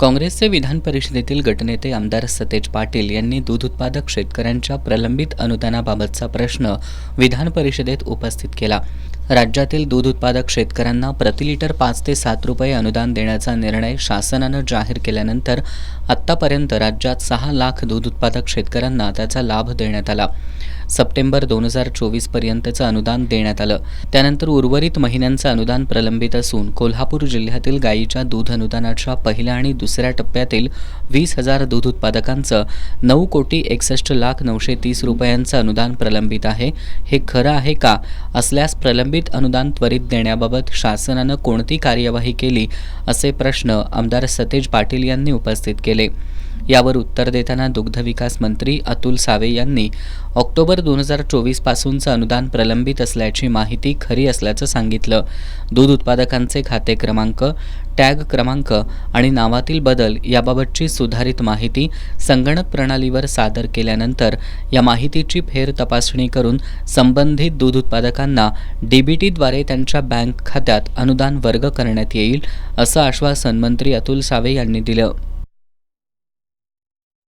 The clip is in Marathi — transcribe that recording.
काँग्रेसचे विधान परिषदेतील गटनेते आमदार सतेज पाटील यांनी दूध उत्पादक शेतकऱ्यांच्या प्रलंबित अनुदानाबाबतचा प्रश्न विधान परिषदेत उपस्थित केला. राज्यातील दूध उत्पादक शेतकऱ्यांना प्रति लिटर 5 ते 7 रुपये अनुदान देण्याचा निर्णय शासनानं जाहीर केल्यानंतर आत्तापर्यंत राज्यात 6 लाख दूध उत्पादक शेतकऱ्यांना त्याचा लाभ देण्यात आला. सप्टेंबर 2024 पर्यंतचं अनुदान देण्यात आलं. त्यानंतर उर्वरित महिन्यांचं अनुदान प्रलंबित असून कोल्हापूर जिल्ह्यातील गायीच्या दूध अनुदानाच्या पहिल्या आणि दुसऱ्या टप्प्यातील 20,000 दूध उत्पादकांचं 9,61,930 रुपयांचं अनुदान प्रलंबित आहे. हे खरं आहे का? असल्यास प्रलंबित अनुदान त्वरित देण्याबाबत शासनानं कोणती कार्यवाही केली, असे प्रश्न आमदार सतेज पाटील यांनी उपस्थित केले. यावर उत्तर देताना दुग्धविकास मंत्री अतुल सावे यांनी ऑक्टोबर 2024 पासूनचं अनुदान प्रलंबित असल्याची माहिती खरी असल्याचं सांगितलं. दूध उत्पादकांचे खाते क्रमांक, टॅग क्रमांक आणि नावातील बदल याबाबतची सुधारित माहिती संगणक प्रणालीवर सादर केल्यानंतर या माहितीची फेर तपासणी करून संबंधित दूध उत्पादकांना DBTद्वारे त्यांच्या बँक खात्यात अनुदान वर्ग करण्यात येईल, असं आश्वासन मंत्री अतुल सावे यांनी दिलं.